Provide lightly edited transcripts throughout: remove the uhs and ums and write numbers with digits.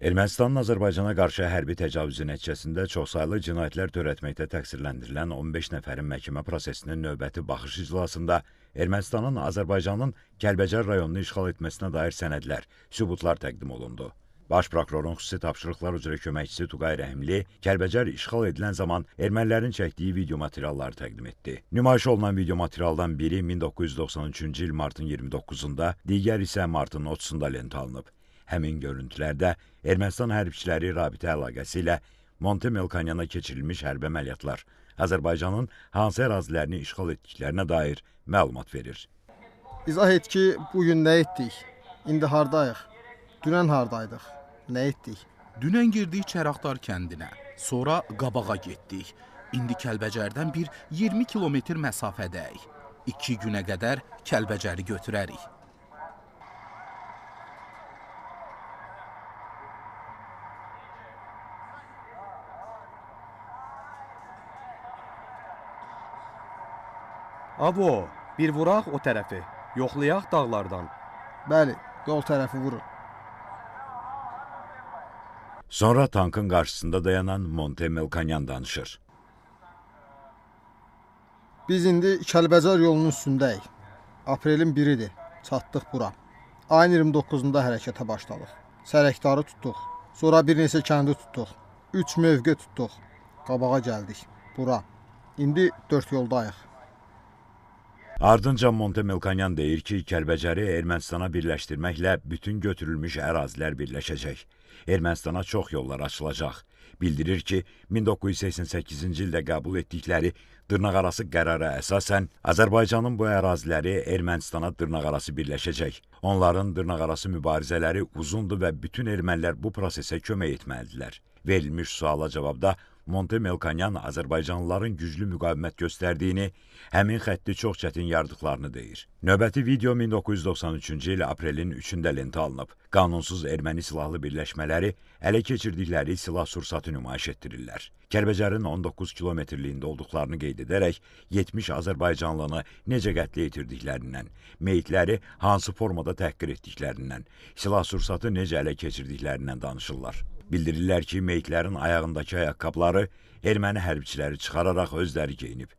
Ermənistanın Azərbaycana qarşı hərbi təcavüzü nəticəsində çoxsaylı cinayətlər törətməkdə təqsirləndirilən 15 nəfərin məhkəmə prosesinin növbəti baxış iclasında Ermənistanın Azərbaycanın Kəlbəcər rayonunu işğal etməsinə dair sənədlər, sübutlar təqdim olundu. Baş prokurorun xüsusi tapşırıqlar üzrə köməkçisi Tuqay Rəhimli Kəlbəcər işğal edilən zaman ermənilərin çəkdiyi video materialları təqdim etdi. Nümayiş olunan video materialdan biri 1993-cü il martın 29-da, digər isə martın 30-da lentə alınıb. Həmin görüntülərdə Ermənistan hərbçiləri rabitə əlaqəsi ilə Monte Melkonyana keçirilmiş hərbi əməliyyatlar Azərbaycanın hansı ərazilərini işğal etdiklərinə dair məlumat verir. İzah et ki, bugün nə etdik? İndi hardayıq? Dünən hardaydıq? Nə etdik? Dünən girdik Çəraqdar kəndinə, sonra Qabağa getdik. İndi Kəlbəcərdən bir 20 kilometr məsafədəyik. 2 günə qədər Kəlbəcəri götürərik. Avo, bir vuraq o tərəfi, yoxlayaq dağlardan. Bəli, yol tərəfi vurun. Sonra tankın qarşısında dayanan Monte Melkonyan danışır. Biz indi Kəlbəcər yolunun üstündəyik. Aprelin 1-idir, çatdıq bura. Ayın 29-da hərəkətə başladıq. Sərəkdarı tutduq, sonra bir neçə kəndi tutduq. 3 mövqe tutduq, Qabağa gəldik, bura. İndi 4 yoldayıq. Ardınca Monte Melkonyan deyir ki, Kəlbəcəri Ermənistana birləşdirməklə bütün götürülmüş ərazilər birləşəcək. Ermənistana çox yollar açılacaq. Bildirir ki, 1988-ci ildə qəbul etdikləri dırnaqarası qərara əsasən Azərbaycanın bu əraziləri Ermənistana dırnaqarası birləşəcək. Onların dırnaqarası mübarizələri uzundur və bütün ermənilər bu prosesə kömək etməlidirlər. Verilmiş suala cavabda Monte Melkonyan Azərbaycanlıların güclü müqavimət göstərdiyini, həmin xətti çox çətin yardıqlarını deyir. Növbəti video 1993-cü il aprelin 3-də lentə alınıb. Qanunsuz erməni silahlı birləşmələri ələ keçirdikləri silah-sursatı nümayiş etdirirlər. Kəlbəcərin 19 kilometrliyində olduqlarını qeyd edərək 70 azərbaycanlını necə qətlə yetirdiklərindən, meyitləri hansı formada təhqir etdiklərindən, silah-sursatı necə ələ keçirdiklərindən danışırlar. Bildirirlər ki, meyitlərin ayağındakı ayaqqabıları erməni hərbçiləri çıxararaq özləri geyinib.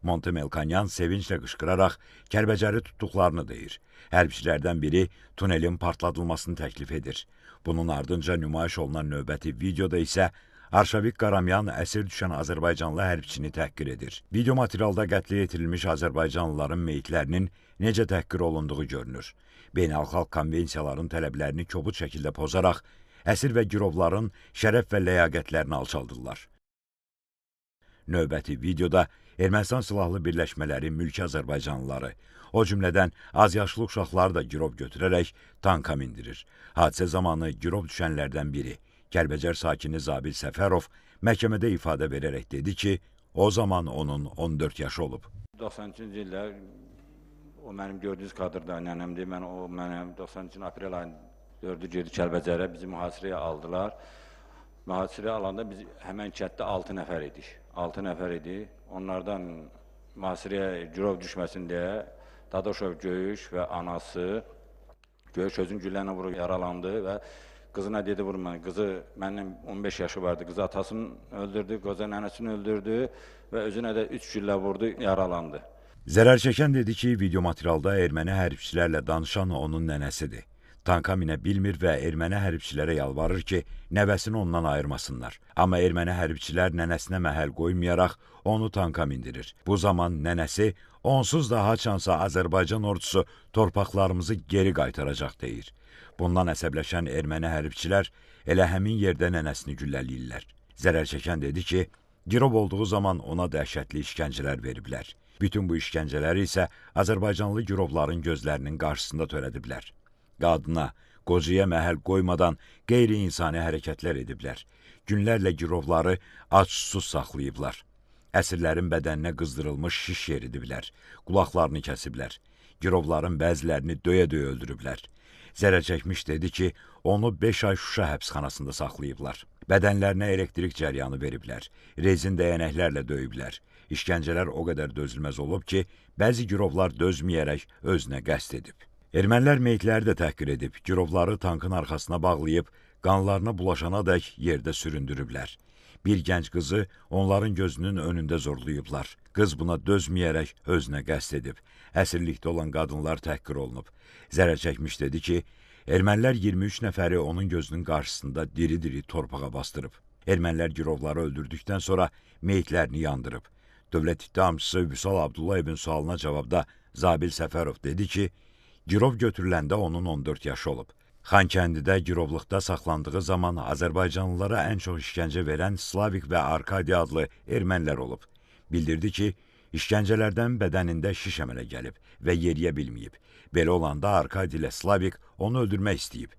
Monte Melkonyan sevinclə qışqıraraq Kəlbəcəri tutduqlarını deyir. Hərbçilərdən biri tunelin partladılmasını təklif edir. Bunun ardınca nümayiş olunan növbəti videoda isə Arşavik Qaramyan əsir düşən Azərbaycanlı hərbçini təhqir edir. Video materialda qətlə yetirilmiş Azərbaycanlıların meyitlərinin necə təhqir olunduğu görünür. Beynəlxalq konvensiyaların tələblərini kobud şəkildə pozaraq əsir və girovların şərəf və ləyaqətlərini alçaldırlar. Növbəti videoda Ermənistan silahlı birləşmələri mülki Azərbaycanlıları, o cümlədən azyaşlı uşaqları da girov götürərək tanka mindirir. Hadisə zamanı girov düşənlərdən biri, Kəlbəcər sakini Zabil Səfərov məhkəmədə ifadə verərək dedi ki, o zaman onun 14 yaşı olub. 93-cü ildə o mənim gördüyünüz kadrda nənəmdir. Mənim 93-cü aprel ayının 4-ü girdi Kəlbəcərə, bizi mühasirəyə aldılar. Mühasirəyə alanda biz həmən kənddə 6 nəfər idik. 6 nəfər idi. Onlardan mühasirəyə girov düşməsin deyə Dadaşov Göyüş və anası Göyüş özün güllərinə vurub yaralandı və qızına dedi vurma. Qızı məndən 15 yaşı vardı. Qızı atasını öldürdü, qoca nənəsini öldürdü və özünə də 3 güllə vurdu, yaralandı. Zərər çəkən dedi ki, video materialda erməni hərbçilərlə danışan onun nənəsidir. Tanka minə bilmir və erməni hərbçilərə yalvarır ki, nəvəsini ondan ayırmasınlar. Amma erməni hərbçilər nənəsinə məhəl qoymayaraq onu tanka mindirir. Bu zaman nənəsi onsuz da haçansa Azərbaycan ordusu torpaqlarımızı geri qaytaracaq deyir. Bundan əsəbləşən erməni hərbçilər elə həmin yerdə nənəsini gülləliyirlər. Zərər çəkən dedi ki, girov olduğu zaman ona dəhşətli işgəncələr veriblər. Bütün bu işgəncələri isə Azərbaycanlı girovların gözlərinin qarşısında törədiblər. Qadına, qocaya məhəl qoymadan qeyri-insani hərəkətlər ediblər. Günlərlə girovları ac-susuz saxlayıblar. Əsirlərin bədəninə qızdırılmış şiş yeridiblər. Qulaqlarını kəsiblər. Girovların bəzilərini döyə-döyə öldürüblər. Zərər çəkmiş dedi ki, onu 5 ay Şuşa həbsxanasında saxlayıblar. Bədənlərinə elektrik cəryanı veriblər. Rezin dəyənəklərlə döyüblər. İşgəncələr o qədər dözülməz olub ki, bəzi girovlar dözməyərək özünə qəsd edib. Ermənilər meyitləri də təhqir edib, girovları tankın arxasına bağlayıb, qanlarına bulaşanadək yerdə süründürüblər. Bir gənc qızı onların gözünün önündə zorlayıblar. Qız buna dözməyərək özünə qəsd edib. Əsirlikdə olan qadınlar təhqir olunub. Zərər çəkmiş dedi ki, ermənilər 23 nəfəri onun gözünün qarşısında diri-diri torpağa bastırıb. Ermənilər girovları öldürdükdən sonra meyitlərini yandırıb. Dövlət ittihamçısı Vüsal Abdullayevin sualına cavabda Zabil Səfərov dedi ki, girov götürüləndə onun 14 yaşı olub. Xankəndidə girovluqda saxlandığı zaman Azərbaycanlılara ən çox işgəncə verən Slavik və Arkadi adlı ermənilər olub. Bildirdi ki, işgəncələrdən bədənində şiş əmələ gəlib və yeriyə bilməyib. Belə olanda Arkadi ilə Slavik onu öldürmək istəyib.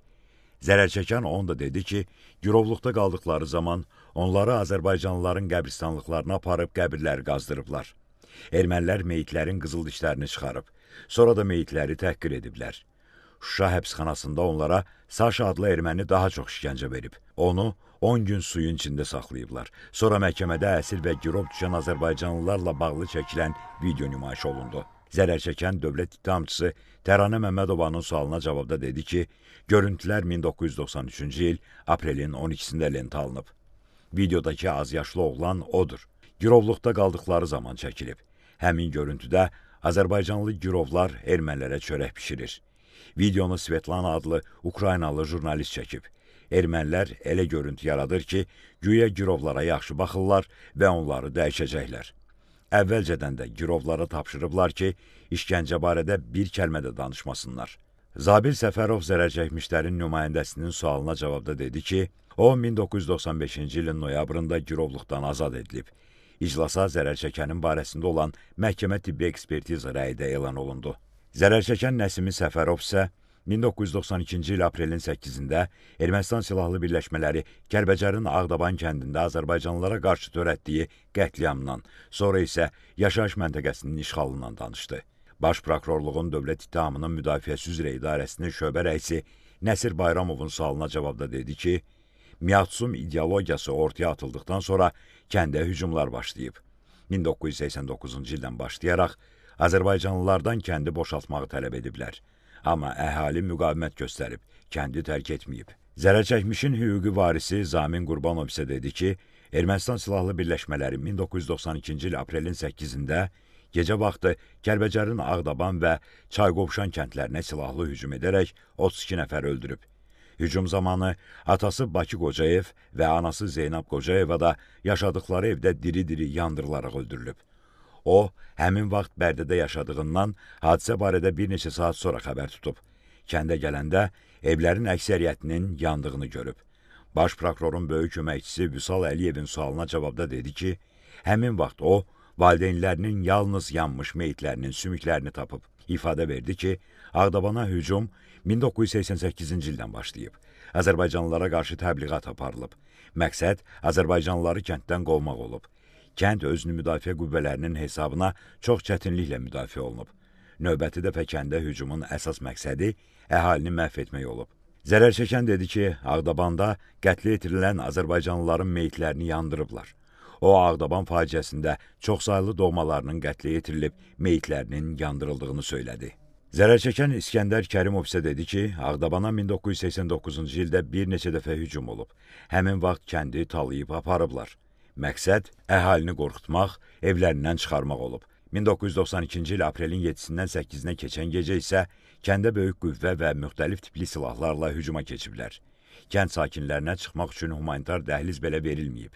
Zərər çəkən on da dedi ki, girovluqda qaldıqları zaman onları Azərbaycanlıların qəbristanlıqlarına aparıb qəbirləri qazdırıblar. Ermənilər meyitlərin qızıl dişlərini çıxarıb, sonra da meyitləri təhqir ediblər. Şuşa həbsxanasında onlara Saşa adlı erməni daha çox işgəncə verib. Onu 10 gün suyun içində saxlayıblar. Sonra məhkəmədə əsir və girov düşən Azərbaycanlılarla bağlı çəkilən video nümayiş olundu. Zərər çəkən dövlət ittihamçısı Təranə Məmmədovanın sualına cavabda dedi ki, görüntülər 1993-cü il aprelin 12-sində lentə alınıb. Videodakı azyaşlı oğlan odur. Girovluqda qaldıqları zaman çəkilib. Həmin görüntüdə Azərbaycanlı girovlar ermənilərə çörək bişirir. Videonu Svetlana adlı Ukraynalı jurnalist çəkib. Ermənilər elə görüntü yaradır ki, güya girovlara yaxşı baxırlar və onları dəyişəcəklər. Əvvəlcədən də girovlara tapşırıblar ki, işgəncə barədə bir kəlmə də danışmasınlar. Zabil Səfərov zərər çəkmişlərin nümayəndəsinin sualına cavabda dedi ki, o 1995-ci ilin noyabrında girovluqdan azad edilib. İclasa zərər çəkənin barəsində olan məhkəmə tibbi ekspertiza rəyi də elan olundu. Zərər çəkən Nəsimi Səfərov isə 1992-ci il aprelin 8-də Ermənistan silahlı birləşmələri Kəlbəcərin Ağdaban kəndində Azərbaycanlılara qarşı törətdiyi qətliamdan, sonra isə yaşayış məntəqəsinin işğalından danışdı. Baş prokurorluğun dövlət ittihamının müdafiəsi üzrə idarəsinin şöbə rəisi Nəsir Bayramovun sualına cavabda dedi ki, Miyatsum ideologiyası ortaya atıldıqdan sonra kəndə hücumlar başlayıb. 1989-cu ildən başlayaraq Azərbaycanlılardan kəndi boşaltmağı tələb ediblər. Amma əhali müqavimət göstərib, kəndi tərk etməyib. Zərər çəkmişin hüquqi varisi Zamin Qurbanov isə dedi ki, Ermənistan silahlı birləşmələri 1992-ci il aprelin 8-də gecə vaxtı Kəlbəcərin Ağdaban və Çayqovşan kəndlərinə silahlı hücum edərək 32 nəfər öldürüb. Hücum zamanı atası Bakı Qocayev və anası Zeynab Qocayeva da yaşadıkları evdə diri-diri yandırılaraq öldürülüb. O, həmin vaxt Bərdədə yaşadığından hadisə barədə bir neçə saat sonra xəbər tutub. Kəndə gələndə evlərin əksəriyyətinin yandığını görüb. Baş prokurorun böyük köməkçisi Vüsal Əliyevin sualına cavabda dedi ki, həmin vaxt o, valideynlərinin yalnız yanmış meyitlərinin sümüklərini tapıb. İfadə verdi ki, Ağdabana hücum 1988-ci ildən başlayıb. Azərbaycanlılara qarşı təbliğat aparılıb. Məqsəd Azərbaycanlıları kənddən qovmaq olub. Kənd özünü müdafiə qüvvələrinin hesabına çox çətinliklə müdafiə olunub. Növbəti dəfə kəndə hücumun əsas məqsədi əhalini məhv etmək olub. Zərər çəkən dedi ki, Ağdabanda qətlə yetirilən Azərbaycanlıların meyitlərini yandırıblar. O, Ağdaban faciəsində çoxsaylı doğmalarının qətlə yetirilib, meyitlərinin yandırıldığını söylədi. Zərər çəkən İskəndər Kərimov isə dedi ki, Ağdabana 1989-cu ildə bir neçə dəfə hücum olub. Həmin vaxt kəndi talayıb aparıblar. Məqsəd əhalini qorxutmaq, evlərindən çıxarmaq olub. 1992-ci il aprelin 7-dən 8-nə keçən gecə isə kəndə böyük qüvvə və müxtəlif tipli silahlarla hücuma keçiblər. Kənd sakinlərinə çıxmaq üçün humanitar dəhliz belə verilməyib.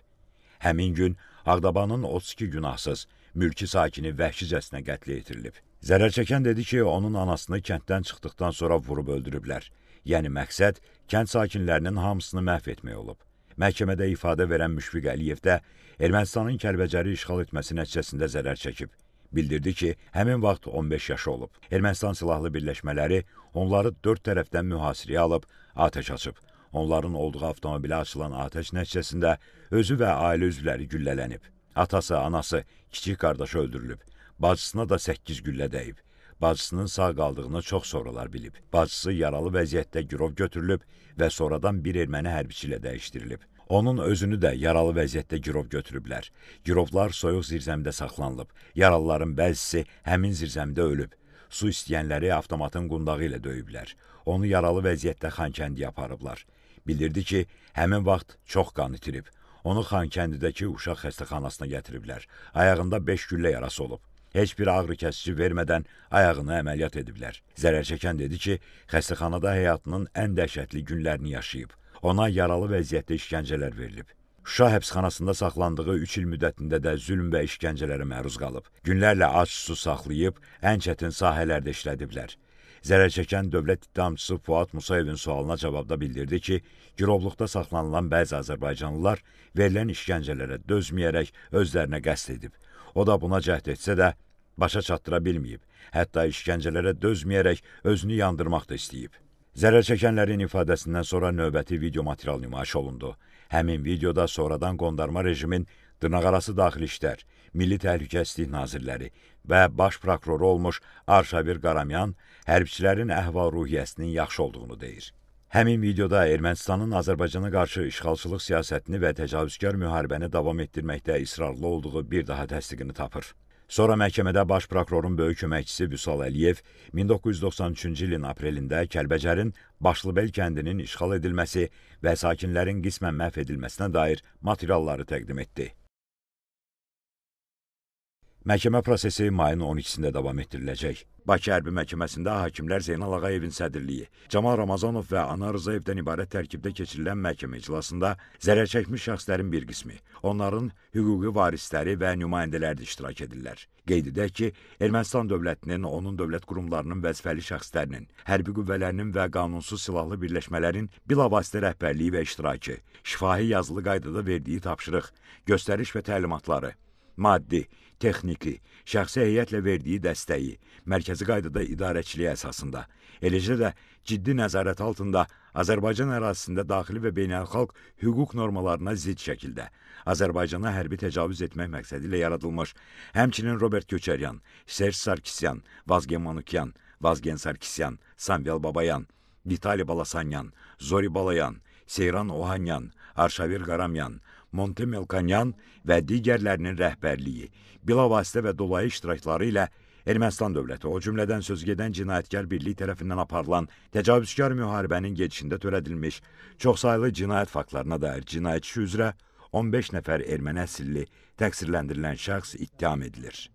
Həmin gün Ağdabanın 32 günahsız, mülki sakini vəhşicəsinə qətlə yetirilib. Zərər çəkən dedi ki, onun anasını kənddən çıxdıqdan sonra vurub öldürüblər. Yəni məqsəd kənd sakinlərinin hamısını məhv etmək olub. Məhkəmədə ifadə verən Müşfiq Əliyev də Ermənistanın Kəlbəcəri işğal etməsi nəticəsində zərər çəkib. Bildirdi ki, həmin vaxt 15 yaşı olub. Ermənistan silahlı birləşmələri onları 4 tərəfdən mühasirəyə alıb, atəş açıb. Onların olduğu avtomobilə açılan atəş nəticəsində özü və ailə üzvləri güllələnib. Atası, anası, kiçik qardaşı öldürülüb. Bacısına da 8 güllə dəyib. Bacısının sağ qaldığını çox sonralar bilib. Bacısı yaralı vəziyyətdə girov götürülüb və sonradan bir erməni hərbiçi ilə dəyişdirilib. Onun özünü də yaralı vəziyyətdə girov götürüblər. Girovlar soyuq zirzəmidə saxlanılıb. Yaralıların bəzisi həmin zirzəmidə ölüb. Su istəyənləri avtomatın qundağı ilə döyüblər. Onu yaralı vəziyyətdə Xankəndiyə aparıblar. Bildirdi ki, həmin vaxt çox qan itirib. Onu Xankəndidəki uşaq xəstəxanasına gətiriblər. Ayağında 5 güllə yarası olub. Heç bir ağrı kəsici vermədən ayağını əməliyyat ediblər. Zərər çəkən dedi ki, xəstəxanada həyatının ən dəhşətli günlərini yaşayıb. Ona yaralı vəziyyətdə işgəncələr verilib. Şuşa həbsxanasında saxlandığı 3 il müddətində də zülm və işgəncələrə məruz qalıb. Günlərlə ac su saxlayıb, ən çətin sahələrdə işlədiblər. Zərər çəkən dövlət ittihamçısı Fuad Musayevin sualına cavabda bildirdi ki, girovluqda saxlanılan bəzi azərbaycanlılar verilən işgəncələrə dözməyərək özlərinə qəsd edib. O da buna cəhd etsə də başa çatdıra bilməyib. Hətta işgəncələrə dözməyərək özünü yandırmaq da istəyib. Zərər çəkənlərin ifadəsindən sonra növbəti video material nümayiş olundu. Həmin videoda sonradan qondarma rejimin dırnaqarası daxili işlər, Milli Təhlükəsizlik Nazirləri və baş prokuroru olmuş Arşavir Qaramyan hərbçilərin əhval-ruhiyyəsinin yaxşı olduğunu deyir. Həmin videoda Ermənistanın Azərbaycana qarşı işğalçılıq siyasətini və təcavüzkar müharibəni davam etdirməkdə israrlı olduğu bir daha təsdiqini tapır. Sonra məhkəmədə baş prokurorun böyük köməkçisi Vüsal Əliyev 1993-cü ilin aprelində Kəlbəcərin Başlıbel kəndinin işğal edilməsi və sakinlərin qismən məhv edilməsinə dair materialları təqdim etdi. Məhkəmə prosesi mayın 12-sində davam etdiriləcək. Bakı Hərbi Məhkəməsində hakimlər Zeynal Ağayevin sədrliyi, Camal Ramazanov və Anar Rızayevdən ibarət tərkibdə keçirilən məhkəmə iclasında zərər çəkmiş şəxslərin bir qismi, onların hüquqi varisləri və nümayəndələri də iştirak edirlər. Qeyd edək ki, Ermənistan dövlətinin, onun dövlət qurumlarının vəzifəli şəxslərinin, hərbi qüvvələrinin və qanunsuz silahlı birləşmələrin bilavasitə rəhbərliyi və iştirakı, şifahi yazılı qaydada verdiyi tapşırıq, göstəriş və təlimatları, maddi, texniki, şəxsi heyətlə verdiyi dəstəyi, mərkəzi qaydada idarəçiliyi əsasında, eləcə də ciddi nəzarət altında Azərbaycan ərazisində daxili və beynəlxalq hüquq normalarına zidd şəkildə Azərbaycana hərbi təcavüz etmək məqsədi ilə yaradılmış, həmçinin Robert Köçəryan, Serj Sarkisyan, Vazgen Manukyan, Vazgen Sarkisyan, Samvel Babayan, Vitali Balasanyan, Zori Balayan, Seyran Ohanyan, Arşavir Qaramyan, Monte Melkanyan və digərlərinin rəhbərliyi, bilavasitə və dolayı iştirakları ilə Ermənistan dövləti, o cümlədən sözügedən cinayətkar birlik tərəfindən aparılan təcavüzkar müharibənin gedişində törədilmiş çoxsaylı cinayət faktlarına dair cinayət işi üzrə 15 nəfər erməni əsilli təqsirləndirilən şəxs ittiham edilir.